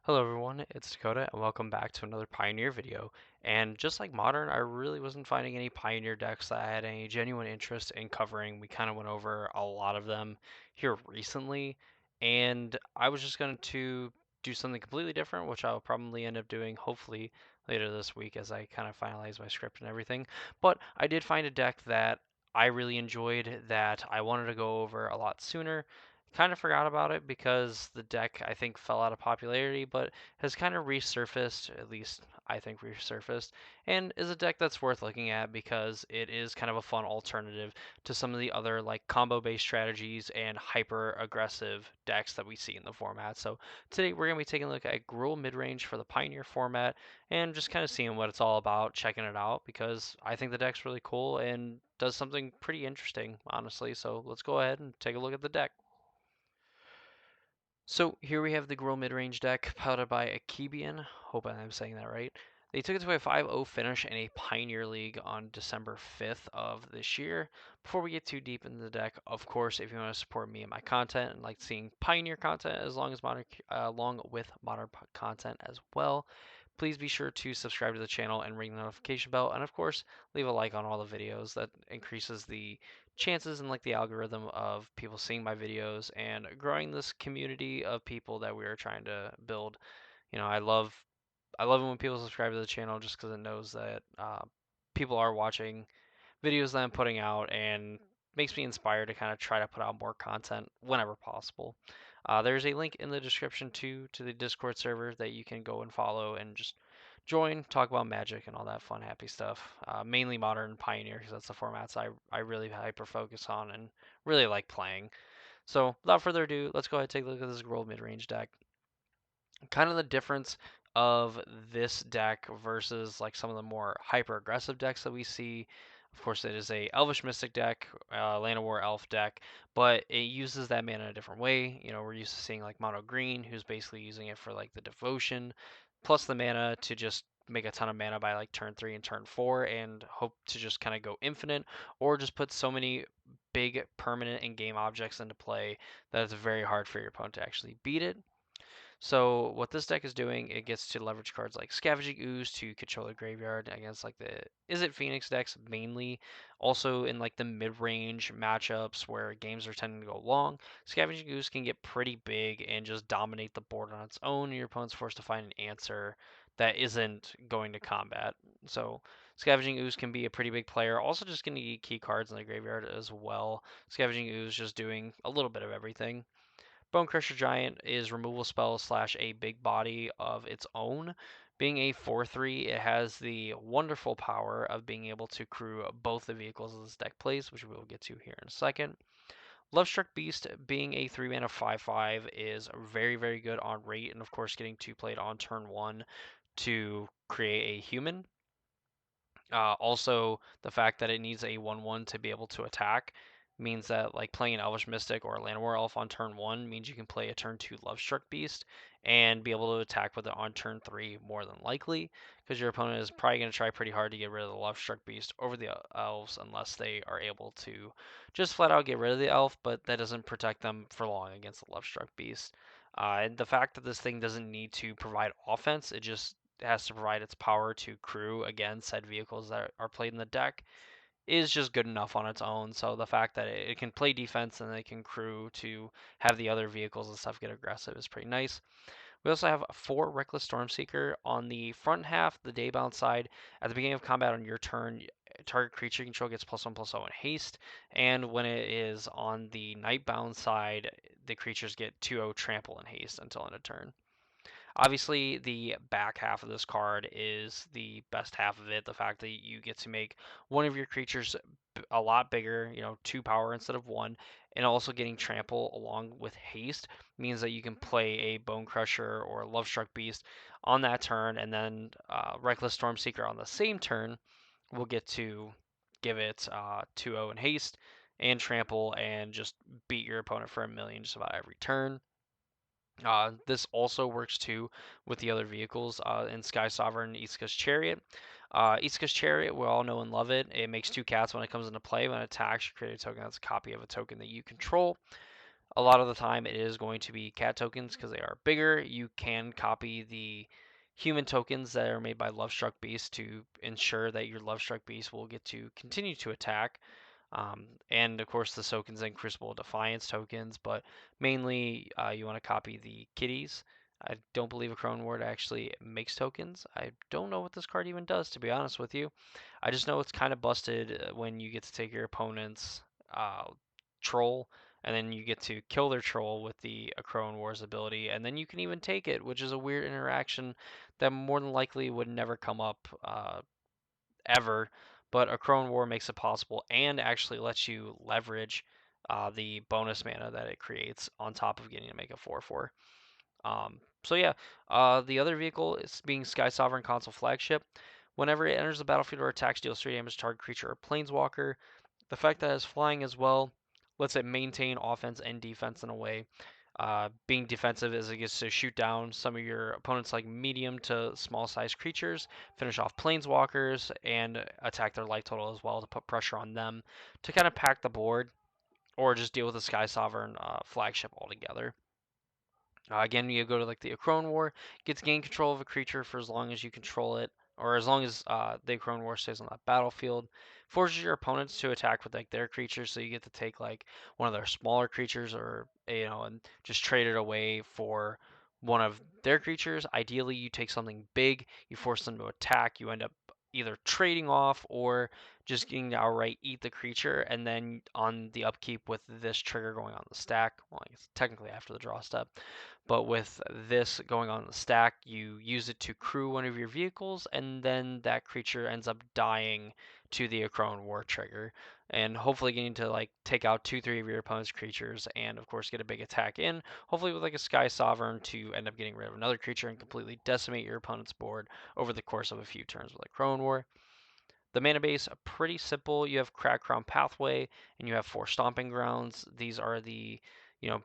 Hello everyone, it's Dakota and welcome back to another Pioneer video. And just like Modern, I really wasn't finding any Pioneer decks that I had any genuine interest in covering. We kind of went over a lot of them here recently, and I was just going to do something completely different, which I'll probably end up doing hopefully later this week as I kind of finalize my script and everything. But I did find a deck that I really enjoyed that I wanted to go over a lot sooner. Kind of forgot about it because the deck I think fell out of popularity, but has kind of resurfaced, at least I think resurfaced, and is a deck that's worth looking at because it is kind of a fun alternative to some of the other like combo-based strategies and hyper-aggressive decks that we see in the format. So today we're going to be taking a look at Gruul mid-range for the Pioneer format and just kind of seeing what it's all about, checking it out because I think the deck's really cool and does something pretty interesting, honestly. So let's go ahead and take a look at the deck. So here we have the Gruul mid-range deck piloted by Akebian. Hope I'm saying that right. They took it to a 5-0 finish in a Pioneer League on December 5th of this year. Before we get too deep into the deck, of course, if you want to support me and my content and like seeing Pioneer content as long as modern, along with modern content as well, please be sure to subscribe to the channel and ring the notification bell, and of course, leave a like on all the videos. That increases the chances and like the algorithm of people seeing my videos and growing this community of people that we are trying to build. I love it when people subscribe to the channel just because it knows that people are watching videos that I'm putting out and makes me inspired to kind of try to put out more content whenever possible. There's a link in the description to the Discord server that you can go and follow and just join, talk about Magic and all that fun, happy stuff. Mainly Modern Pioneer because that's the formats I really hyper focus on and really like playing. So without further ado, let's go ahead and take a look at this Gruul mid-range deck. Kind of the difference of this deck versus like some of the more hyper aggressive decks that we see. Of course, it is a Elvish Mystic deck, Land of War Elf deck, but it uses that mana in a different way. We're used to seeing like Mono Green, who's basically using it for like the devotion, plus the mana to just make a ton of mana by like turn 3 and turn 4 and hope to just kind of go infinite, or just put so many big permanent and game objects into play that it's very hard for your opponent to actually beat it. So what this deck is doing, it gets to leverage cards like Scavenging Ooze to control the graveyard against like the Izzet Phoenix decks mainly. Also in like the mid-range matchups where games are tending to go long, Scavenging Ooze can get pretty big and just dominate the board on its own, and your opponent's forced to find an answer that isn't going to combat. So Scavenging Ooze can be a pretty big player. Also just going to get key cards in the graveyard as well. Scavenging Ooze just doing a little bit of everything. Bone Crusher Giant is removal spell slash a big body of its own. Being a 4/3, it has the wonderful power of being able to crew both the vehicles this deck plays, which we will get to here in a second. Lovestruck Beast, being a 3 mana 5/5, is very, very good on rate, and of course, getting 2 played on turn 1 to create a human. Also, the fact that it needs a 1/1 to be able to attack means that like playing an Elvish Mystic or a Land War Elf on turn 1 means you can play a turn 2 Lovestruck Beast and be able to attack with it on turn 3 more than likely, because your opponent is probably going to try pretty hard to get rid of the Lovestruck Beast over the Elves unless they are able to just flat out get rid of the Elf, but that doesn't protect them for long against the Lovestruck Beast. And the fact that this thing doesn't need to provide offense, it just has to provide its power to crew again said vehicles that are played in the deck is just good enough on its own. So the fact that it can play defense and it can crew to have the other vehicles and stuff get aggressive is pretty nice. We also have 4 Reckless Stormseeker on the front half, the Daybound side. At the beginning of combat on your turn, target creature control gets +1/+0 in haste, and when it is on the Nightbound side, the creatures get 2/0 trample and haste until end of turn. Obviously, the back half of this card is the best half of it. The fact that you get to make one of your creatures a lot bigger, 2 power instead of 1, and also getting trample along with haste means that you can play a Bone Crusher or Lovestruck Beast on that turn, and then Reckless Stormseeker on the same turn will get to give it 2/0 in haste and trample and just beat your opponent for a million just about every turn. This also works too with the other vehicles in Sky Sovereign, Iska's Chariot. Iska's Chariot, we all know and love it. It makes 2 cats when it comes into play. When it attacks, you create a token that's a copy of a token that you control. A lot of the time it is going to be cat tokens because they are bigger. You can copy the human tokens that are made by Lovestruck Beast to ensure that your Lovestruck Beast will get to continue to attack. And of course the Sokens and Crucible Defiance tokens, but mainly you want to copy the kitties. I don't believe a Crone Ward actually makes tokens. I don't know what this card even does, to be honest with you. I just know it's kind of busted when you get to take your opponent's uh, troll, and then you get to kill their troll with the Crone Wars ability, and then you can even take it, which is a weird interaction that more than likely would never come up ever, but a Crone War makes it possible and actually lets you leverage the bonus mana that it creates on top of getting to make a 4/4. So yeah, the other vehicle is being Sky Sovereign Console Flagship. Whenever it enters the battlefield or attacks, deals 3 damage to target creature or planeswalker. The fact that it's flying as well lets it maintain offense and defense in a way. Being defensive is it gets to shoot down some of your opponent's like medium to small sized creatures, finish off planeswalkers, and attack their life total as well to put pressure on them to kind of pack the board or just deal with the Sky Sovereign flagship altogether. Again, you go to like the Acrone War, gets gain control of a creature for as long as you control it, or as long as the Acrone War stays on that battlefield. Forces your opponents to attack with like their creatures, so you get to take like one of their smaller creatures, or and just trade it away for one of their creatures. Ideally, you take something big, you force them to attack, you end up either trading off or just getting to outright eat the creature, and then on the upkeep with this trigger going on the stack, well, it's technically after the draw step, but with this going on the stack, you use it to crew one of your vehicles, and then that creature ends up dying to the Acrone War trigger, and hopefully getting to like take out 2, 3 of your opponent's creatures, and of course get a big attack in, hopefully with like a Sky Sovereign to end up getting rid of another creature and completely decimate your opponent's board over the course of a few turns with Acrone War. The mana base pretty simple. You have Crag Crown Pathway and you have 4 Stomping Grounds. These are the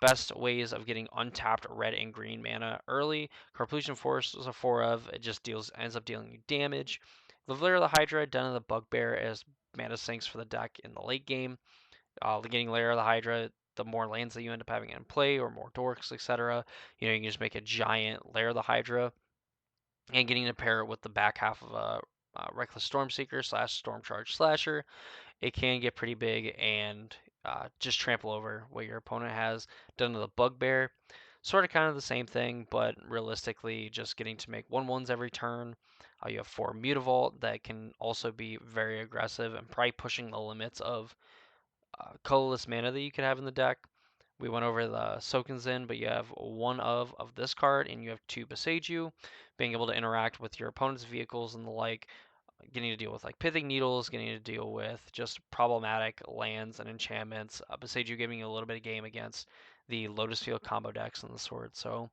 best ways of getting untapped red and green mana early. Carplusion Force is a 4 of. It just ends up dealing you damage. The Lair of the Hydra, Den of the Bugbear as mana sinks for the deck in the late game. Getting Lair of the Hydra, the more lands that you end up having in play or more dorks, etc. You can just make a giant Lair of the Hydra, and getting to pair it with the back half of a Reckless Stormseeker / Stormcharge Slasher, it can get pretty big and just trample over what your opponent has done to the Bugbear. Sort of kind of the same thing, but realistically, just getting to make 1/1s every turn. You have 4 Mutavault that can also be very aggressive and probably pushing the limits of colorless mana that you can have in the deck. We went over the Sokenzen, but you have one of this card, and you have 2 Boseiju, being able to interact with your opponent's vehicles and the like, getting to deal with like Pithing Needles, getting to deal with just problematic lands and enchantments. Boseiju giving you a little bit of game against the Lotus Field combo decks and the sword. So,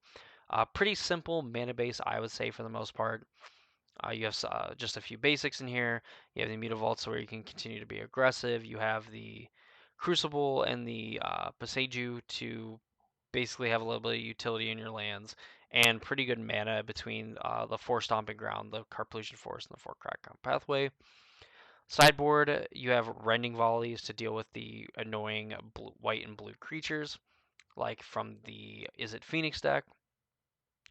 pretty simple mana base, I would say, for the most part. You have just a few basics in here. You have the Mutavaults where you can continue to be aggressive. You have the Crucible and the Boseiju to basically have a little bit of utility in your lands, and pretty good mana between the 4 Stomping Ground, the Carplusion Force, and the 4 Crack Ground Pathway. Sideboard, you have Rending Volleys to deal with the annoying white and blue creatures, like from the Izzet Phoenix deck.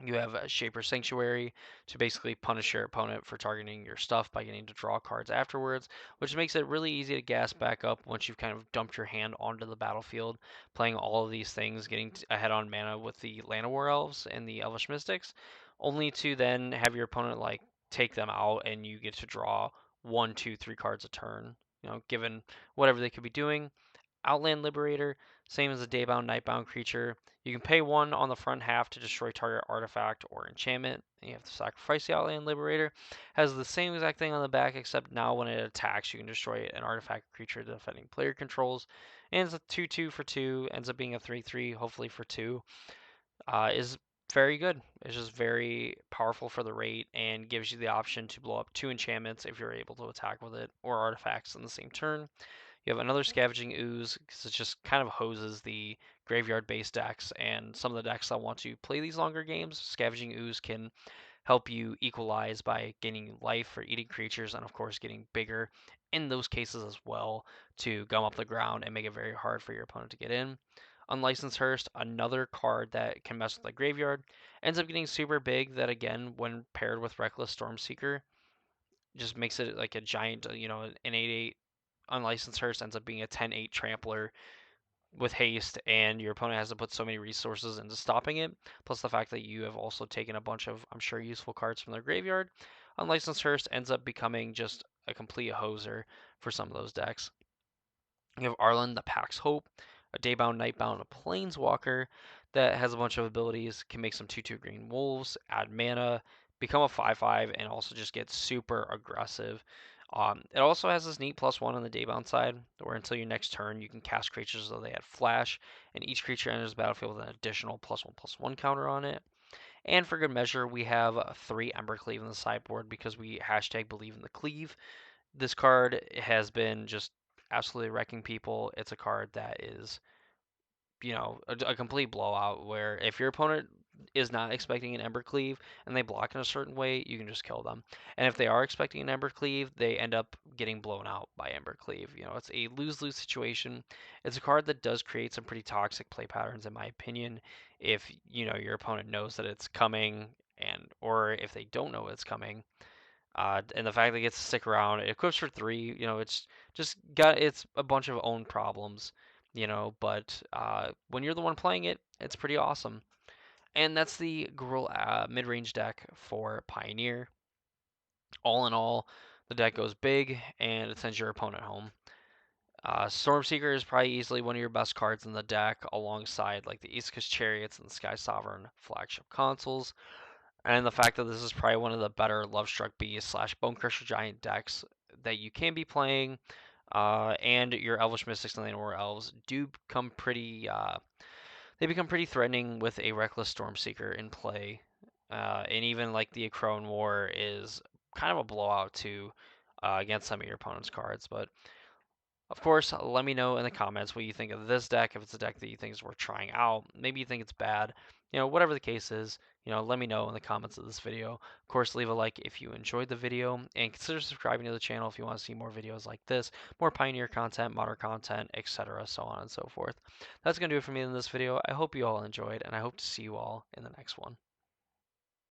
You have a Shaper Sanctuary to basically punish your opponent for targeting your stuff by getting to draw cards afterwards, which makes it really easy to gas back up once you've kind of dumped your hand onto the battlefield, playing all of these things, getting ahead on mana with the Llanowar Elves and the Elvish Mystics, only to then have your opponent like take them out and you get to draw 1, 2, 3 cards a turn, given whatever they could be doing. Outland Liberator, same as a Daybound, Nightbound creature. You can pay 1 on the front half to destroy target artifact or enchantment. And you have to sacrifice the Outland Liberator. Has the same exact thing on the back, except now when it attacks, you can destroy an artifact creature the defending player controls. And it's a 2/2 for 2, ends up being a 3/3, hopefully for 2. Is very good. It's just very powerful for the rate and gives you the option to blow up 2 enchantments if you're able to attack with it, or artifacts in the same turn. You have another Scavenging Ooze because it just kind of hoses the graveyard-based decks, and some of the decks that want to play these longer games, Scavenging Ooze can help you equalize by gaining life or eating creatures, and of course getting bigger in those cases as well to gum up the ground and make it very hard for your opponent to get in. Unlicensed Hearse, another card that can mess with the graveyard, ends up getting super big. That again, when paired with Reckless Stormseeker, just makes it like a giant, an 8/8 Unlicensed Hearse ends up being a 10/8 trampler with haste, and your opponent has to put so many resources into stopping it. Plus the fact that you have also taken a bunch of, I'm sure, useful cards from their graveyard. Unlicensed Hearse ends up becoming just a complete hoser for some of those decks. You have Arlen, the Pax Hope, a Daybound, Nightbound, a Planeswalker that has a bunch of abilities, can make some 2/2 green wolves, add mana, become a 5/5, and also just get super aggressive. It also has this neat +1 on the Daybound side, where until your next turn, you can cast creatures though they add flash, and each creature enters the battlefield with an additional +1/+1 counter on it. And for good measure, we have 3 Embercleave in the sideboard because we hashtag believe in the cleave. This card has been just absolutely wrecking people. It's a card that is, a complete blowout where if your opponent is not expecting an Embercleave and they block in a certain way, you can just kill them. And if they are expecting an Embercleave, they end up getting blown out by Embercleave. It's a lose-lose situation. It's a card that does create some pretty toxic play patterns, in my opinion, if, your opponent knows that it's coming or if they don't know it's coming. And the fact that it gets to stick around, it equips for 3. It's a bunch of own problems, But when you're the one playing it, it's pretty awesome. And that's the Gruul mid-range deck for Pioneer. All in all, the deck goes big and it sends your opponent home. Stormseeker is probably easily one of your best cards in the deck, alongside like the East Coast Chariots and the Sky Sovereign flagship consoles. And the fact that this is probably one of the better Lovestruck Beast / Bone Crusher Giant decks that you can be playing, and your Elvish Mystics and Llanowar Elves do become pretty. They become pretty threatening with a Reckless Stormseeker in play, and even like the Aggro War is kind of a blowout too against some of your opponent's cards. But of course, let me know in the comments what you think of this deck, if it's a deck that you think is worth trying out. Maybe you think it's bad. Whatever the case is, let me know in the comments of this video. Of course, leave a like if you enjoyed the video, and consider subscribing to the channel if you want to see more videos like this, more Pioneer content, modern content, etc., so on and so forth. That's going to do it for me in this video. I hope you all enjoyed, and I hope to see you all in the next one.